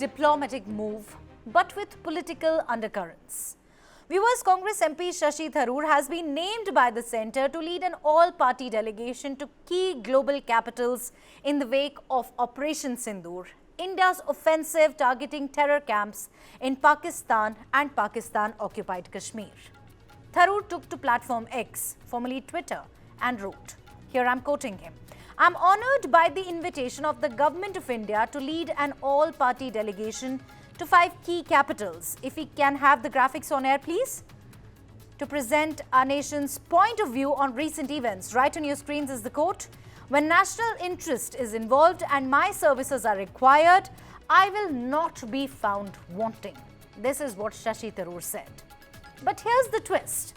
diplomatic move, but with political undercurrents. Viewers, Congress MP Shashi Tharoor has been named by the centre to lead an all-party delegation to key global capitals in the wake of Operation Sindoor, India's offensive targeting terror camps in Pakistan and Pakistan-occupied Kashmir. Tharoor took to platform X, formerly Twitter, and wrote, here I'm quoting him, I'm honoured by the invitation of the Government of India to lead an all-party delegation to 5 key capitals. If we can have the graphics on air, please. To present our nation's point of view on recent events. Right on your screens is the quote. When national interest is involved and my services are required, I will not be found wanting. This is what Shashi Tharoor said. But here's the twist.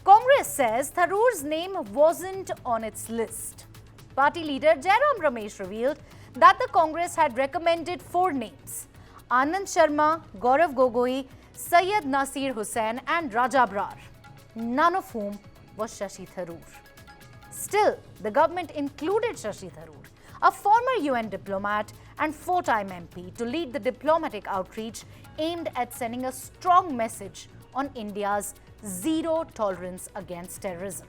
Congress says Tharoor's name wasn't on its list. Party leader Jairam Ramesh revealed that the Congress had recommended 4 names. Anand Sharma, Gaurav Gogoi, Syed Nasir Hussain and Raja Brar, none of whom was Shashi Tharoor. Still, the government included Shashi Tharoor, a former UN diplomat and 4-time MP, to lead the diplomatic outreach aimed at sending a strong message on India's zero tolerance against terrorism.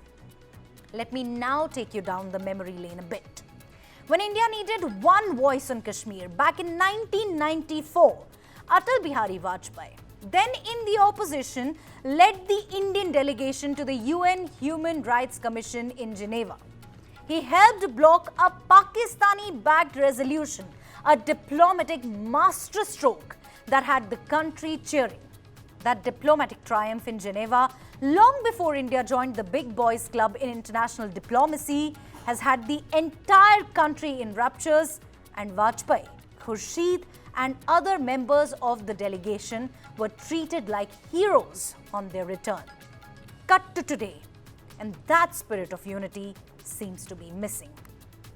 Let me now take you down the memory lane a bit. When India needed one voice on Kashmir back in 1994, Atal Bihari Vajpayee, then in the opposition, led the Indian delegation to the UN Human Rights Commission in Geneva. He helped block a Pakistani-backed resolution, a diplomatic masterstroke that had the country cheering. That diplomatic triumph in Geneva, long before India joined the big boys club in international diplomacy, has had the entire country in raptures, and Vajpayee, Khurshid and other members of the delegation were treated like heroes on their return. Cut to today, and that spirit of unity seems to be missing.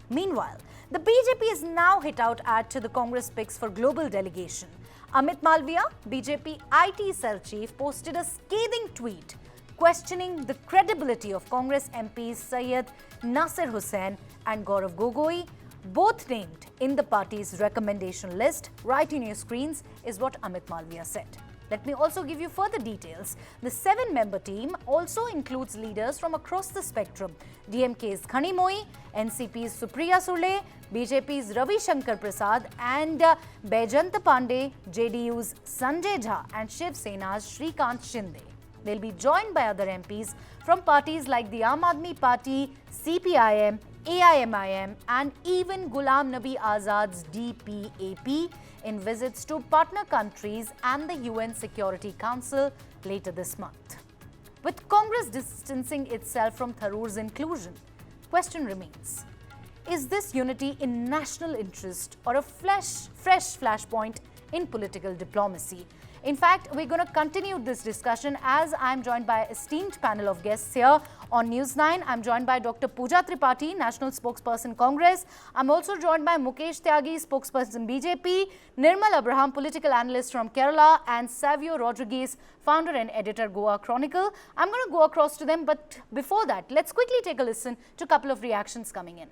Meanwhile, the BJP has now hit out ad to the Congress picks for global delegation. Amit Malviya, BJP IT cell chief, posted a scathing tweet questioning the credibility of Congress MPs Syed Nasir Hussain and Gaurav Gogoi, both named in the party's recommendation list. Right in your screens is what Amit Malviya said. Let me also give you further details. The 7-member team also includes leaders from across the spectrum. DMK's Khani Moi, NCP's Supriya Sule, BJP's Ravi Shankar Prasad and Baijanta Pandey, JDU's Sanjay Jha and Shiv Sena's Shrikant Shinde. They'll be joined by other MPs from parties like the Aam Aadmi Party, CPIM, AIMIM and even Ghulam Nabi Azad's DPAP in visits to partner countries and the UN Security Council later this month. With Congress distancing itself from Tharoor's inclusion, question remains, is this unity in national interest or a fresh flashpoint in political diplomacy? In fact, we're going to continue this discussion as I'm joined by an esteemed panel of guests here on News9. I'm joined by Dr. Pooja Tripathi, National Spokesperson Congress. I'm also joined by Mukesh Tyagi, Spokesperson BJP, Nirmal Abraham, Political Analyst from Kerala, and Savio Rodriguez, Founder and Editor, Goa Chronicle. I'm going to go across to them, but before that, let's quickly take a listen to a couple of reactions coming in.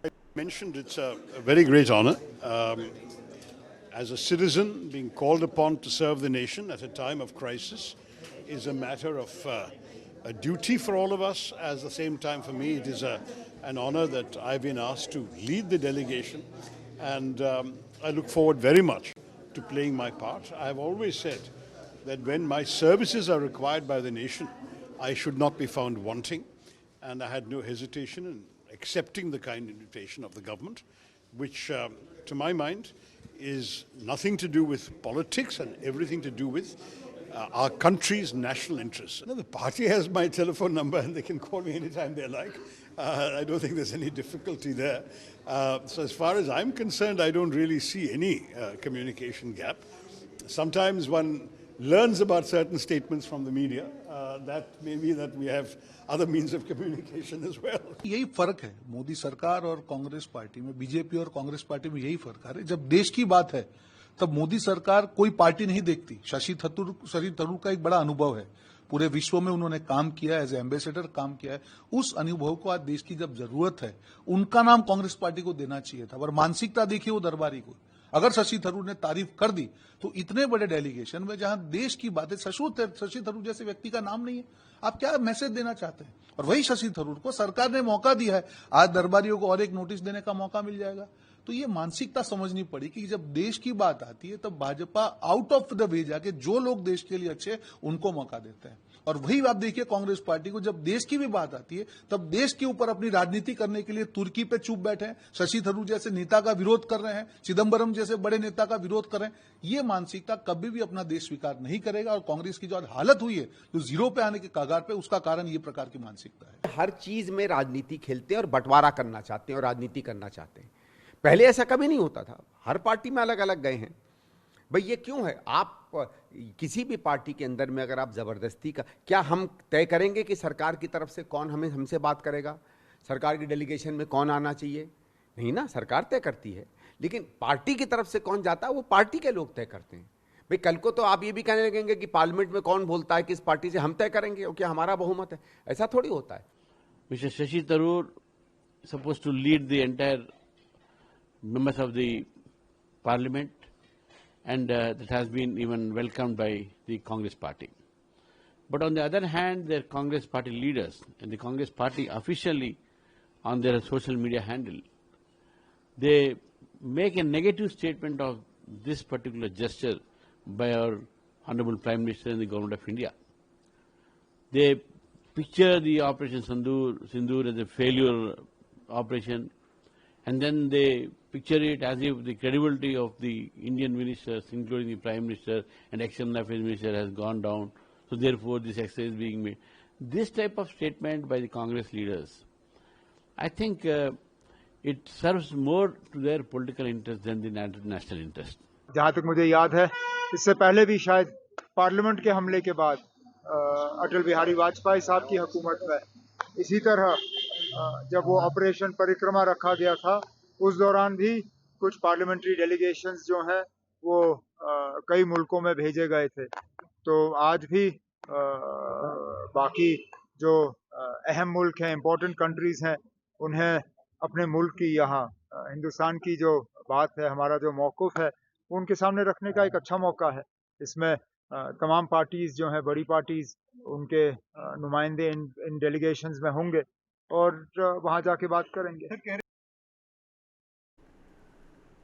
I mentioned it's a very great honor. As a citizen, being called upon to serve the nation at a time of crisis is a matter of a duty for all of us. At the same time, for me, it is an honor that I've been asked to lead the delegation, and I look forward very much to playing my part. I've always said that when my services are required by the nation, I should not be found wanting, and I had no hesitation in accepting the kind invitation of the government, which, to my mind, is nothing to do with politics and everything to do with our country's national interests. The party has my telephone number and they can call me anytime they like. I don't think there's any difficulty there. So as far as I'm concerned, I don't really see any communication gap. Sometimes one learns about certain statements from the media. That may be that we have other means of communication as well. यही फर्क है मोदी सरकार और Congress party में, BJP और Congress party में यही फर्क है। जब देश की बात है तब मोदी सरकार कोई पार्टी नहीं देखती। शशि थरूर का एक बड़ा अनुभव है, पूरे विश्व में उन्होंने काम किया है, एज एम्बेसडर काम किया है। उस अनुभव को आज देश की जब जरूरत है, उनका नाम कांग्रेस पार्टी को देना चाहिए था। और मानसिकता देखिए वो दरबारी को, अगर शशि थरूर ने तारीफ कर दी तो इतने बड़े डेलीगेशन में जहां देश की बातें, शशि थरूर जैसे व्यक्ति का नाम नहीं है, आप क्या मैसेज देना चाहते हैं? और वही शशि थरूर को सरकार ने मौका दिया है, आज दरबारियों को और एक नोटिस देने का मौका मिल जाएगा। तो ये मानसिकता समझनी पड़ी कि जब देश की बात आती है तब Bhajpa out of the way जाके जो लोग देश के लिए अच्छे उनको मौका देते हैं। और वही आप देखिए कांग्रेस पार्टी को जब देश की भी बात आती है तब देश के ऊपर अपनी राजनीति करने के लिए तुर्की पे चुप बैठे हैं, शशि थरूर जैसे नेता का विरोध कर रहे हैं, चिदम्बरम जैसे बड़े नेता का विरोध कर रहे हैं। ये मानसिकता कभी भी अपना देश स्वीकार नहीं करेगा। और कांग्रेस की जो आज हालत हुई है, जो जीरो पे आने के कगार पे, उसका कारण ये प्रकार की मानसिकता है। हर चीज में राजनीति खेलते हैं और बंटवारा करना चाहते हैं और राजनीति करना चाहते हैं। पहले ऐसा कभी नहीं होता था, हर पार्टी में अलग अलग गए हैं। भाई ये क्यों है? आप किसी भी पार्टी के अंदर में अगर आप जबरदस्ती का, क्या हम तय करेंगे कि सरकार की तरफ से कौन हमसे बात करेगा, सरकार की डेलीगेशन में कौन आना चाहिए? नहीं ना, सरकार तय करती है। लेकिन पार्टी की तरफ से कौन जाता है वो पार्टी के लोग तय करते हैं। भाई कल को तो आप ये भी कहने लगेंगे कि पार्लियामेंट में कौन बोलता है किस पार्टी से, हम तय करेंगे, वो क्या हमारा बहुमत है? ऐसा थोड़ी होता है। Mr. Shashi Tharoor supposed to lead the entire members of the parliament, and that has been even welcomed by the Congress party. But on the other hand, their Congress party leaders and the Congress party officially on their social media handle, they make a negative statement of this particular gesture by our Honorable Prime Minister and the Government of India. They picture the Operation Sindoor as a failure operation, and then they picture it as if the credibility of the Indian ministers, including the Prime Minister and External Affairs Minister, has gone down. So therefore, this exercise is being made. This type of statement by the Congress leaders, I think it serves more to their political interest than the national interest. जहाँ तक मुझे याद है, इससे पहले भी शायद parliament के हमले के बाद अटल बिहारी वाजपेयी साहब की हुकूमत में इसी तरह जब वो ऑपरेशन परिक्रमा रखा गया था, उस दौरान भी कुछ पार्लियामेंट्री डेलीगेशंस जो हैं वो कई मुल्कों में भेजे गए थे। तो आज भी बाकी जो अहम मुल्क हैं, इम्पोर्टेंट कंट्रीज़ हैं, उन्हें अपने मुल्क की, यहाँ हिंदुस्तान की जो बात है, हमारा जो मौक़िफ़ है, उनके सामने रखने का एक अच्छा मौका है। इसमें तमाम पार्टीज़ जो हैं, बड़ी पार्टीज़, उनके नुमाइंदे इन डेलीगेशंस में होंगे और वहाँ जाके बात करेंगे।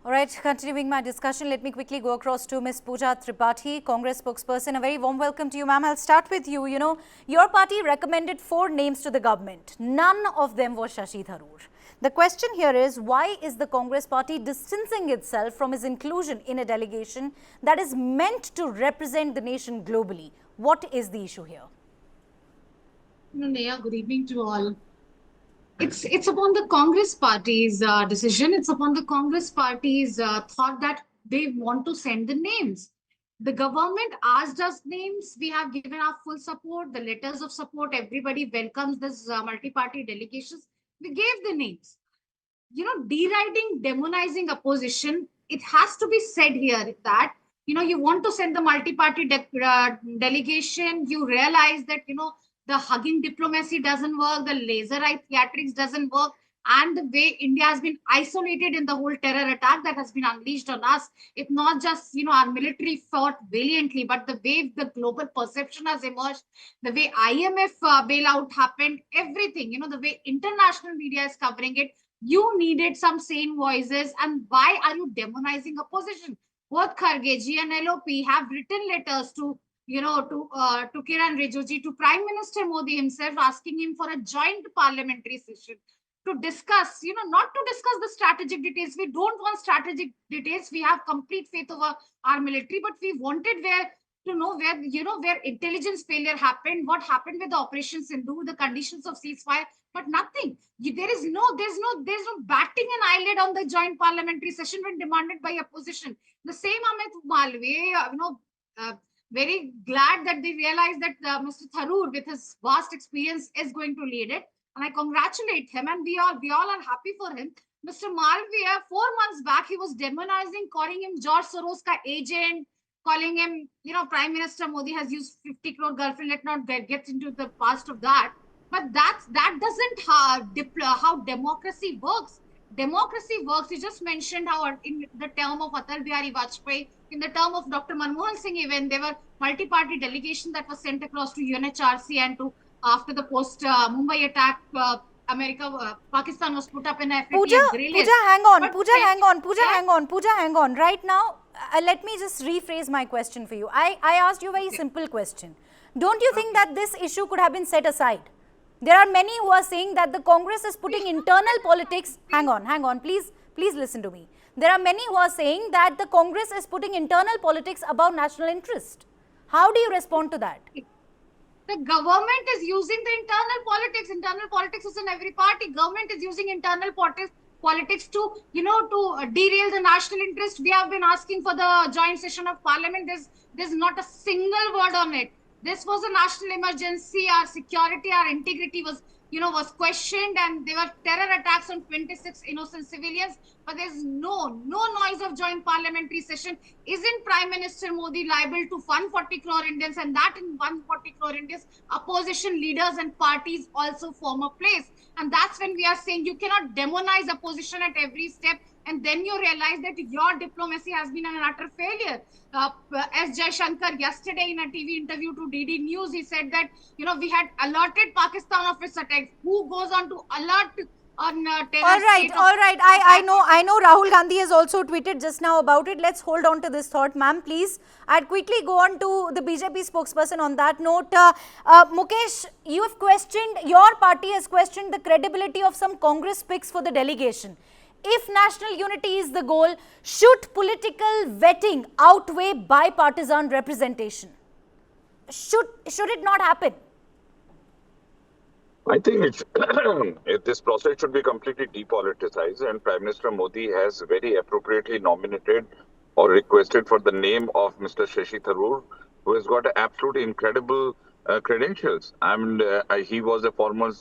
All right, continuing my discussion, let me quickly go across to Ms. Pooja Tripathi, Congress spokesperson. A very warm welcome to you, ma'am. I'll start with you. You know, your party recommended 4 names to the government. None of them was Shashi Tharoor. The question here is, why is the Congress party distancing itself from his inclusion in a delegation that is meant to represent the nation globally? What is the issue here? Neha, good evening to all. It's upon the Congress party's decision. It's upon the Congress party's thought that they want to send the names. The government asked us names. We have given our full support, the letters of support. Everybody welcomes this multi-party delegations. We gave the names. You know, deriding, demonizing opposition, it has to be said here that, you know, you want to send the multi-party delegation. You realize that, you know, the hugging diplomacy doesn't work, the laser eye theatrics doesn't work, and the way India has been isolated in the whole terror attack that has been unleashed on us. It's not just, you know, our military fought valiantly, but the way the global perception has emerged, the way IMF bailout happened, everything, you know, the way international media is covering it, you needed some sane voices. And why are you demonizing opposition? Both Kharge ji and LOP have written letters to, you know, to Kiran Rijiju, to Prime Minister Modi himself, asking him for a joint parliamentary session to discuss, you know, not to discuss the strategic details. We don't want strategic details. We have complete faith over our military, but we wanted to know where, you know, where intelligence failure happened, what happened with the Operation Sindoor, the conditions of ceasefire, but nothing. There's no batting an eyelid on the joint parliamentary session when demanded by opposition. The same Amit Malviya, you know, very glad that they realized that Mr. Tharoor, with his vast experience, is going to lead it. And I congratulate him, and we all are happy for him. Mr. Malviya, 4 months back, he was demonizing, calling him George Soros ka agent, calling him, you know, Prime Minister Modi has used 50 crore girlfriend. Let's not get into the past of that. But that doesn't how democracy works. democracy works. You just mentioned how in the term of Atal Bihari Vajpayee, in the term of Dr. Manmohan Singh, even there were multi-party delegation that was sent across to UNHRC and to after the post Mumbai attack, Pakistan was put up in Pooja, FATF grey list. Pooja, hang on. But Pooja, hang on. Pooja, hang on. Pooja, hang on. Right now, let me just rephrase my question for you. I asked you a very simple question. Don't you think that this issue could have been set aside? There are many who are saying that the Congress is putting internal politics. Hang on. Please listen to me. There are many who are saying that the Congress is putting internal politics above national interest. How do you respond to that? The government is using the internal politics. Internal politics is in every party. Government is using internal politics to, to derail the national interest. We have been asking for the joint session of parliament. There's not a single word on it. This was a national emergency. Our security, our integrity was questioned, and there were terror attacks on 26 innocent civilians. But there's no noise of joint parliamentary session. Isn't Prime Minister Modi liable to 140 crore Indians, and that in 140 crore Indians, opposition leaders and parties also form a place? And that's when we are saying you cannot demonize opposition at every step, and then you realize that your diplomacy has been an utter failure. S. Jaishankar yesterday in a TV interview to DD News, he said that, we had alerted Pakistan of its attacks. Who goes on to alert on terror? All right. I know Rahul Gandhi has also tweeted just now about it. Let's hold on to this thought, ma'am, please. I'd quickly go on to the BJP spokesperson on that note. Mukesh, your party has questioned the credibility of some Congress picks for the delegation. If national unity is the goal, should political vetting outweigh bipartisan representation? Should it not happen? I think this process should be completely depoliticized, and Prime Minister Modi has very appropriately nominated or requested for the name of Mr. Shashi Tharoor, who has got absolutely incredible credentials. I mean, he was a former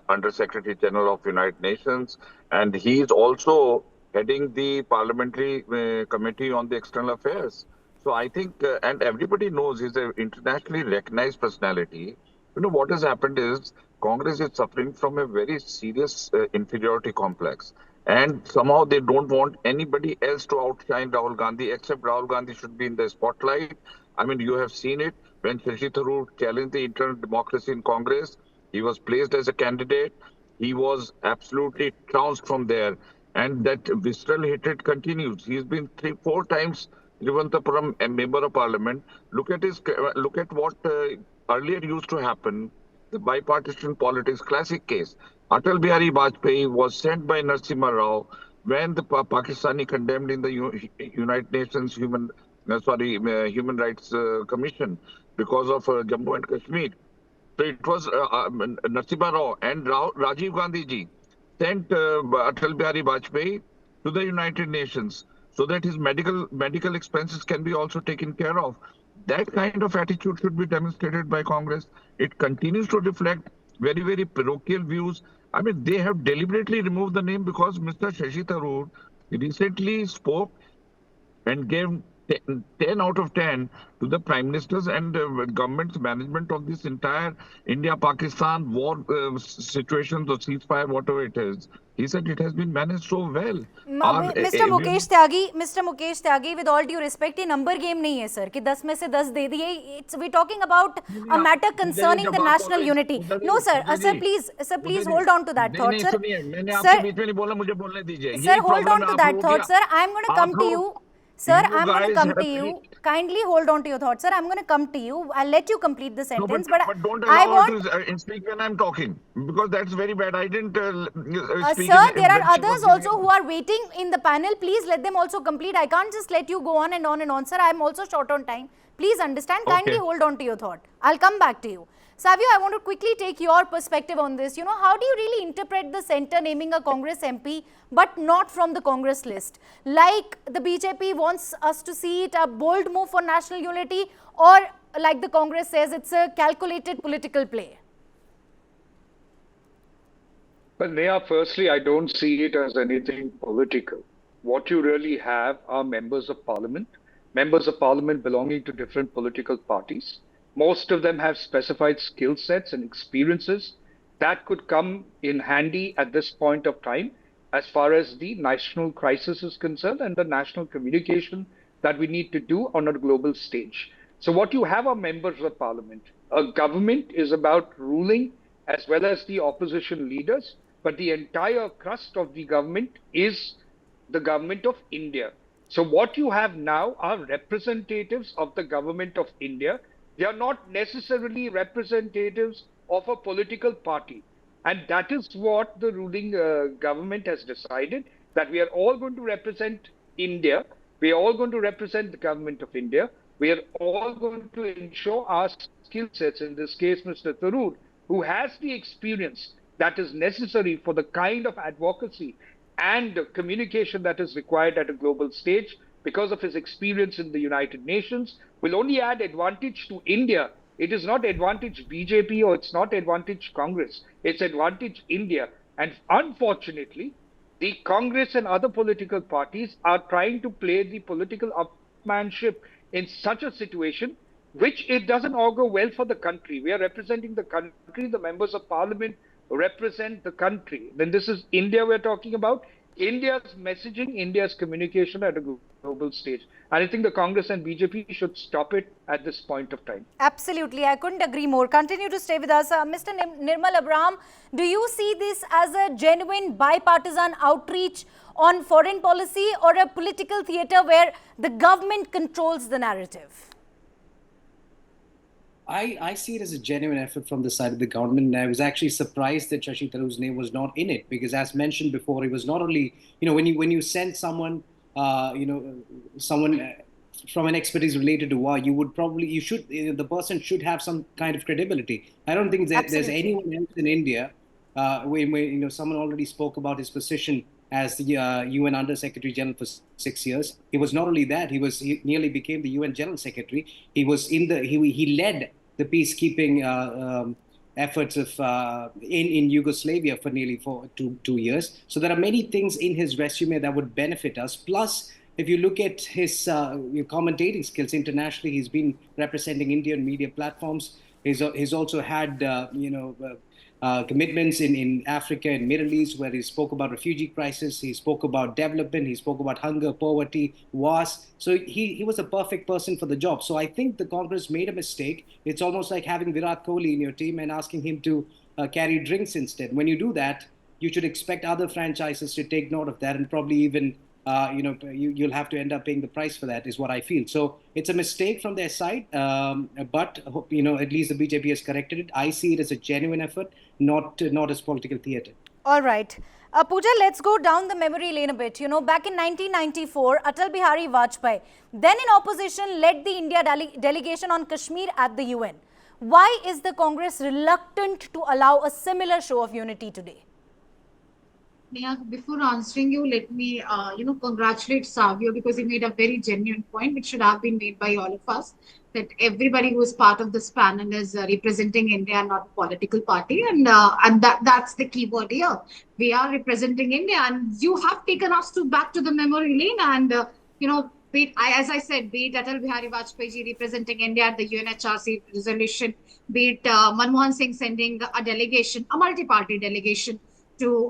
Under Secretary General of United Nations, and he is also heading the Parliamentary Committee on the External Affairs. So I think, and everybody knows he's an internationally recognized personality. What has happened is Congress is suffering from a very serious inferiority complex. And somehow they don't want anybody else to outshine Rahul Gandhi, except Rahul Gandhi should be in the spotlight. I mean, you have seen it when Shashi Tharoor challenged the internal democracy in Congress. He was placed as a candidate. He was absolutely trounced from there. And that visceral hatred continues. He's been 3-4 times Thiruvananthapuram a member of parliament. Look at what earlier used to happen. The bipartisan politics classic case. Atal Bihari Vajpayee was sent by Narasimha Rao when the Pakistani condemned in the United Nations Human Rights Commission because of Jammu and Kashmir. So it was Narasimha Rao and Rajiv Gandhi ji sent Atal Bihari Vajpayee to the United Nations so that his medical expenses can be also taken care of. That kind of attitude should be demonstrated by Congress. It continues to reflect very, very parochial views. I mean, they have deliberately removed the name because Mr. Shashi Tharoor recently spoke and gave 10 out of 10 to the prime ministers and government's management of this entire India-Pakistan war situation, the ceasefire, whatever it is. He said it has been managed so well. Mr. Mukesh Tyagi, with all due respect, ये number game नहीं है sir कि 10 में से 10 दे दिए. We're talking about a matter concerning the national unity. No sir, sir please hold on to that thought sir. Sir, hold on to that thought sir. I'm going to come to you. Sir, I'm going to come to you. Kindly hold on to your thoughts, sir. I'm going to come to you. I'll let you complete the sentence. No, but don't allow her to speak when I'm talking, because that's very bad. I didn't speak. Sir, there are others also who are waiting in the panel. Please let them also complete. I can't just let you go on and on and on, sir. I'm also short on time. Please understand. Kindly hold on to your thought. I'll come back to you. Savio, I want to quickly take your perspective on this. How do you really interpret the centre naming a Congress MP but not from the Congress list? Like the BJP wants us to see it a bold move for national unity, or like the Congress says, it's a calculated political play? Well, Neha, firstly, I don't see it as anything political. What you really have are members of parliament belonging to different political parties. Most of them have specified skill sets and experiences that could come in handy at this point of time as far as the national crisis is concerned and the national communication that we need to do on a global stage. So what you have are members of parliament. A government is about ruling as well as the opposition leaders, but the entire crust of the government is the government of India. So what you have now are representatives of the government of India. They are not necessarily representatives of a political party. And that is what the ruling government has decided, that we are all going to represent India. We are all going to represent the government of India. We are all going to ensure our skill sets, in this case, Mr. Tharoor, who has the experience that is necessary for the kind of advocacy and communication that is required at a global stage because of his experience in the United Nations, will only add advantage to India. It is not advantage BJP or it's not advantage Congress. It's advantage India. And unfortunately, the Congress and other political parties are trying to play the political upmanship in such a situation, which it doesn't augur well for the country. We are representing the country. The members of parliament represent the country. Then this is India we're talking about. India's messaging, India's communication at a global stage. And I think the Congress and BJP should stop it at this point of time. Absolutely. I couldn't agree more. Continue to stay with us. Mr. Nirmal Abraham, do you see this as a genuine bipartisan outreach on foreign policy or a political theatre where the government controls the narrative? I see it as a genuine effort from the side of the government, and I was actually surprised that Shashi Tharoor's name was not in it, because as mentioned before, it was not only, when you send someone, someone from an expertise related to war, the person should have some kind of credibility. I don't think that there's anyone else in India, where someone already spoke about his position as the UN Under Secretary General for 6 years. He was not only that; he nearly became the UN General Secretary. He was he led the peacekeeping efforts of in Yugoslavia for nearly two years. So there are many things in his resume that would benefit us. Plus, if you look at his commentating skills internationally, he's been representing Indian media platforms. He's also had commitments in Africa and Middle East, where he spoke about refugee crisis, he spoke about development, he spoke about hunger, poverty, wars. So he was a perfect person for the job. So I think the Congress made a mistake. It's almost like having Virat Kohli in your team and asking him to carry drinks instead. When you do that, you should expect other franchises to take note of that, and probably even you'll have to end up paying the price for that, is what I feel. So it's a mistake from their side, but at least the BJP has corrected it. I see it as a genuine effort, not as political theatre. All right. Pooja, let's go down the memory lane a bit. Back in 1994, Atal Bihari Vajpayee, then in opposition, led the India delegation on Kashmir at the UN. Why is the Congress reluctant to allow a similar show of unity today? Neha, before answering you, let me, congratulate Savio, because he made a very genuine point, which should have been made by all of us, that everybody who is part of this panel is representing India, not a political party. And that's the key word here. We are representing India, and you have taken us back to the memory lane. And, as I said, be it Atal Bihari Vajpayee representing India at the UNHRC resolution, be it Manmohan Singh sending a delegation, a multi-party delegation, to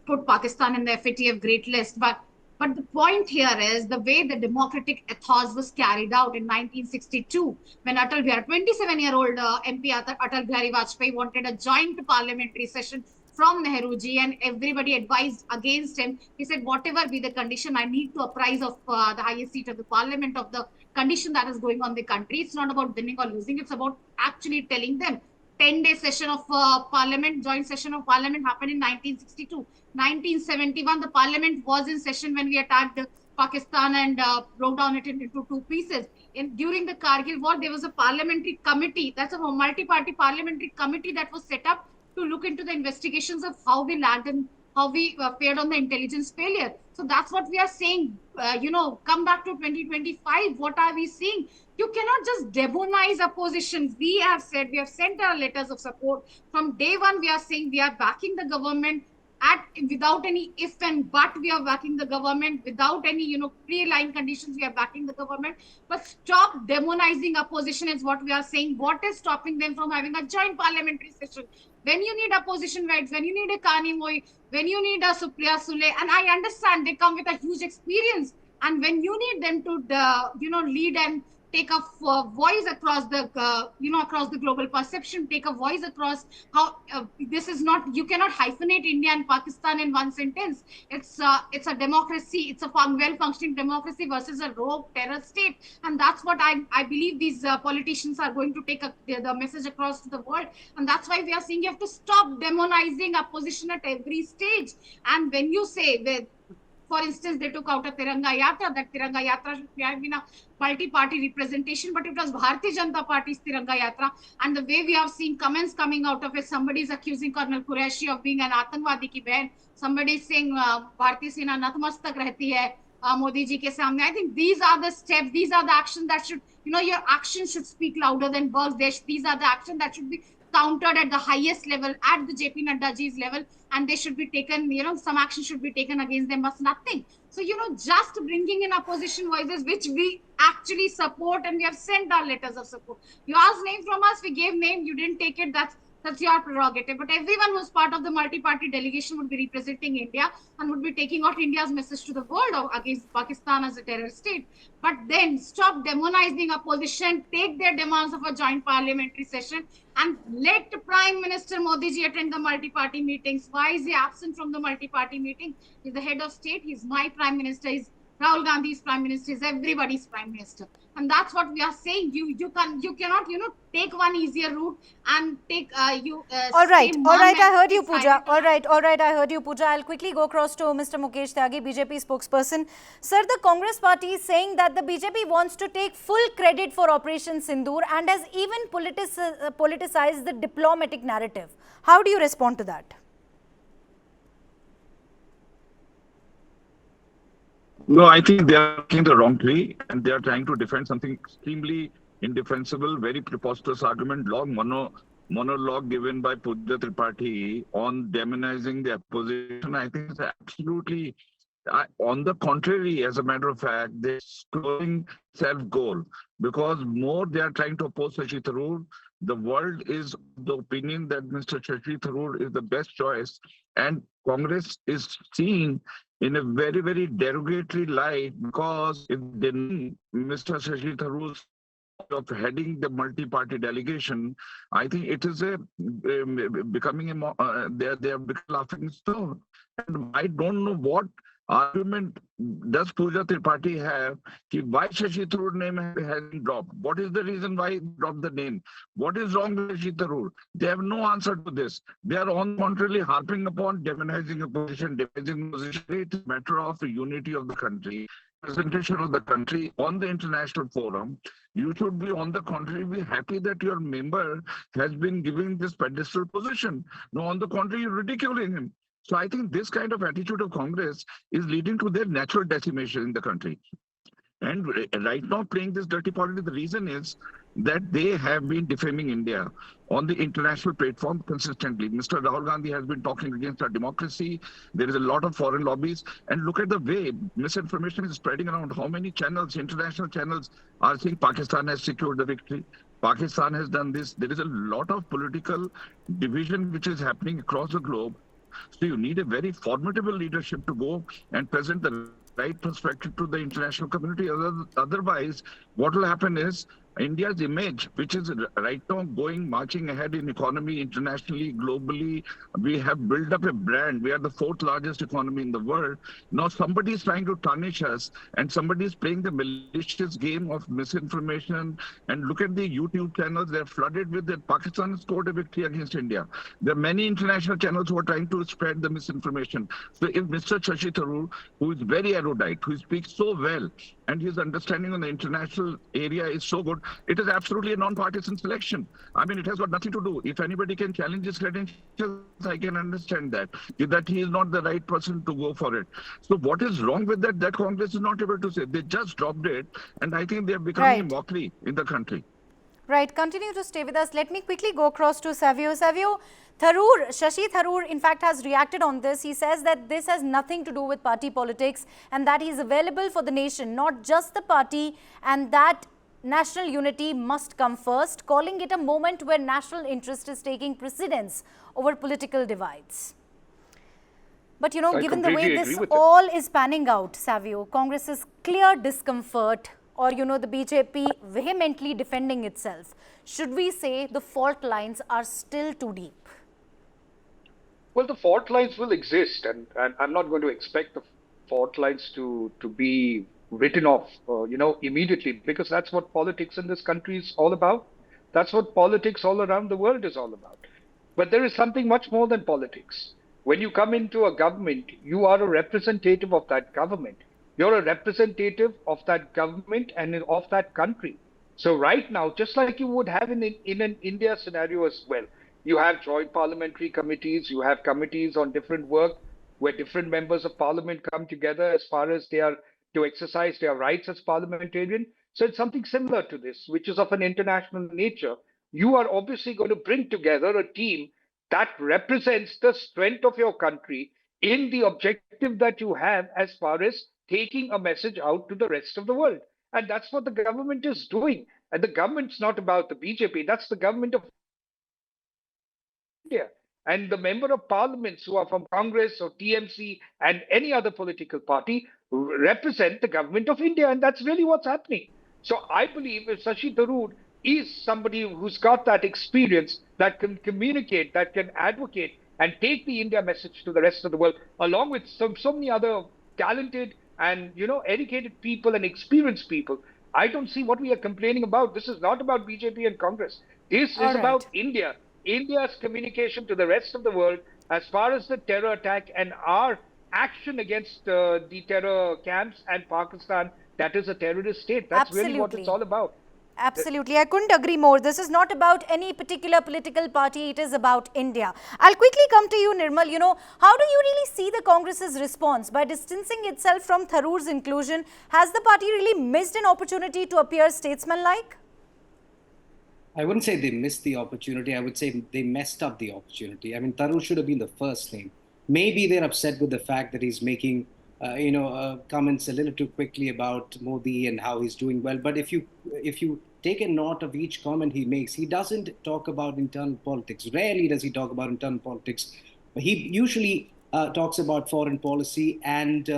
put Pakistan in the FATF Great List. But the point here is the way the democratic ethos was carried out in 1962, when Atal Bihari, 27-year-old MP Atal Bihari Vajpayee wanted a joint parliamentary session from Nehruji, and everybody advised against him. He said, whatever be the condition, I need to apprise of the highest seat of the parliament of the condition that is going on in the country. It's not about winning or losing. It's about actually telling them. 10-day session of parliament, joint session of parliament happened in 1962. 1971, the parliament was in session when we attacked Pakistan and broke down it into two pieces. During the Kargil war, there was a parliamentary committee, that's a multi-party parliamentary committee that was set up to look into the investigations of how we lagged and how we fared on the intelligence failure. So that's what we are saying. Come back to 2025. What are we seeing? You cannot just demonize opposition. We have said, we have sent our letters of support. From day one, we are saying we are backing the government without any if and but we are backing the government, without any pre-line conditions we are backing the government. But stop demonizing opposition is what we are saying. What is stopping them from having a joint parliamentary session when you need opposition rights, when you need a Kani Moi, when you need a Supriya Sule? And I understand they come with a huge experience, and when you need them to lead and take a voice across the across the global perception, take a voice across how this is not, you cannot hyphenate India and Pakistan in one sentence. It's a democracy, it's a well functioning democracy versus a rogue terror state. And that's what I believe these politicians are going to take the message across to the world. And that's why we are saying you have to stop demonizing opposition at every stage. And when you say for instance, they took out a Tiranga Yatra. That Tiranga Yatra should have been a multi-party representation, but it was Bharatiya Janata Party's Tiranga Yatra. And the way we have seen comments coming out of it, somebody is accusing Colonel Qureshi of being an Atangwadi ki behan. Somebody is saying Bharatiya Sena natmastak rehti hai Modi ji ke samne. I think these are the steps, these are the actions that should, your actions should speak louder than words. These are the actions that should be countered at the highest level, at the JP Nadda ji's level, and they should be taken, some action should be taken against them, but nothing. So, just bringing in opposition voices, which we actually support, and we have sent our letters of support. You asked name from us, we gave name, you didn't take it, that's your prerogative. But everyone who's part of the multi-party delegation would be representing India and would be taking out India's message to the world against Pakistan as a terror state. But then stop demonizing opposition, take their demands of a joint parliamentary session, and let Prime Minister Modi ji attend the multi-party meetings. Why is he absent from the multi-party meeting? He's the head of state. He's my prime minister. He's Rahul Gandhi's prime minister. He's everybody's prime minister. And that's what we are saying. You cannot take one easier route and take all right, I heard you, Pooja. All right, I heard you, Pooja. I'll quickly go across to Mr. Mukesh Tyagi, BJP spokesperson. Sir, the Congress party is saying that the BJP wants to take full credit for Operation Sindoor and has even politicized the diplomatic narrative. How do you respond to that? No, I think they are taking the wrong plea and they are trying to defend something extremely indefensible, very preposterous argument, long monologue given by Pooja Tripathi on demonizing the opposition. I think it's absolutely, on the contrary, as a matter of fact, they're scoring self-goal, because more they are trying to oppose Shashi Tharoor. The world is the opinion that Mr. Shashi Tharoor is the best choice, and Congress is seen in a very, very derogatory light, because if they need Mr. Shashi Tharoor of heading the multi-party delegation, I think it is becoming they are becoming laughing stock. And I don't know what argument does Pooja Tripathi have why Shashi Tharoor name has been dropped. What is the reason why he dropped the name? What is wrong with Shashi Tharoor? They have no answer to this. They are on contrarily harping upon demonizing opposition, demonizing opposition. It's a matter of the unity of the country, presentation of the country on the international forum. You should be, on the contrary, be happy that your member has been given this pedestal position. No, on the contrary, you're ridiculing him. So I think this kind of attitude of Congress is leading to their natural decimation in the country. And right now, playing this dirty politics, the reason is that they have been defaming India on the international platform consistently. Mr. Rahul Gandhi has been talking against our democracy. There is a lot of foreign lobbies. And look at the way misinformation is spreading around. How many channels, international channels, are saying Pakistan has secured the victory. Pakistan has done this. There is a lot of political division which is happening across the globe. So you need a very formidable leadership to go and present the right perspective to the international community. Otherwise, what will happen is India's image, which is right now marching ahead in economy, internationally, globally, we have built up a brand. We are the 4th largest economy in the world. Now somebody is trying to tarnish us, and somebody is playing the malicious game of misinformation. And look at the YouTube channels, they're flooded with that Pakistan scored a victory against India. There are many international channels who are trying to spread the misinformation. So if Mr. Shashi Tharoor, who is very erudite, who speaks so well, and his understanding on the international area is so good, it is absolutely a non-partisan selection. I mean, it has got nothing to do. If anybody can challenge his credentials, I can understand that he is not the right person to go for it. So what is wrong with that? That Congress is not able to say. They just dropped it, and I think they are becoming a mockery in the country. Right, continue to stay with us. Let me quickly go across to Savio. Savio, Tharoor, Shashi Tharoor, in fact, has reacted on this. He says that this has nothing to do with party politics and that he is available for the nation, not just the party, and that national unity must come first, calling it a moment where national interest is taking precedence over political divides. But, you know, given the way this all is panning out, Savio, Congress's clear discomfort, or, you know, the BJP vehemently defending itself, should we say the fault lines are still too deep? Well, the fault lines will exist, and I'm not going to expect the fault lines to be written off, immediately, because that's what politics in this country is all about. That's what politics all around the world is all about. But there is something much more than politics. When you come into a government, you are a representative of that government. You're a representative of that government and of that country. So right now, just like you would have in an India scenario as well, you have joint parliamentary committees, you have committees on different work where different members of parliament come together as far as they are to exercise their rights as parliamentarian. So it's something similar to this, which is of an international nature. You are obviously going to bring together a team that represents the strength of your country in the objective that you have as far as taking a message out to the rest of the world. And that's what the government is doing. And the government's not about the BJP, that's the government of India. And the member of parliaments who are from Congress or TMC and any other political party represent the government of India. And that's really what's happening. So I believe if Shashi Tharoor is somebody who's got that experience, that can communicate, that can advocate and take the India message to the rest of the world, along with so many other talented and educated people and experienced people, I don't see what we are complaining about. This is not about BJP and Congress. This is about India. India's communication to the rest of the world as far as the terror attack and our action against the terror camps and Pakistan, that is a terrorist state. That's really what it's all about. Absolutely. I couldn't agree more. This is not about any particular political party. It is about India. I'll quickly come to you, Nirmal. How do you really see the Congress's response? By distancing itself from Tharoor's inclusion, has the party really missed an opportunity to appear statesmanlike? I wouldn't say they missed the opportunity. I would say they messed up the opportunity. I mean, Tharoor should have been the first name. Maybe they're upset with the fact that he's making comments a little too quickly about Modi and how he's doing well. But if you take a note of each comment he makes, he doesn't talk about internal politics. Rarely does he talk about internal politics. He usually talks about foreign policy and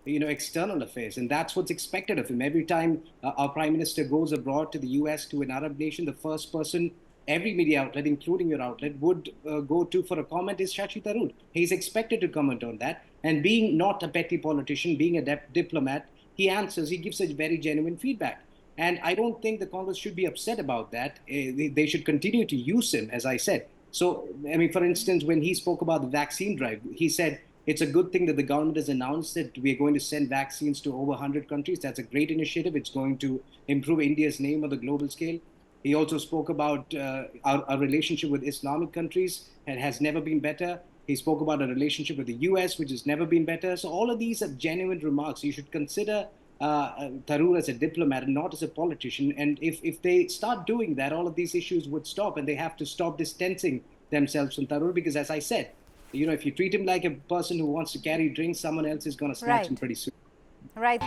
external affairs, and that's what's expected of him. Every time our Prime Minister goes abroad to the US, to an Arab nation, the first person every media outlet, including your outlet, would go to for a comment is Shashi Tharoor. He's expected to comment on that. And being not a petty politician, being a diplomat, he answers, he gives a very genuine feedback. And I don't think the Congress should be upset about that. They should continue to use him, as I said. So, I mean, for instance, when he spoke about the vaccine drive, he said, it's a good thing that the government has announced that we're going to send vaccines to over 100 countries. That's a great initiative. It's going to improve India's name on the global scale. He also spoke about our relationship with Islamic countries and has never been better. He spoke about a relationship with the US, which has never been better. So all of these are genuine remarks. You should consider Tharoor as a diplomat and not as a politician. And if they start doing that, all of these issues would stop, and they have to stop distancing themselves from Tharoor, because as I said, if you treat him like a person who wants to carry drinks, someone else is going to snatch him pretty soon. Right.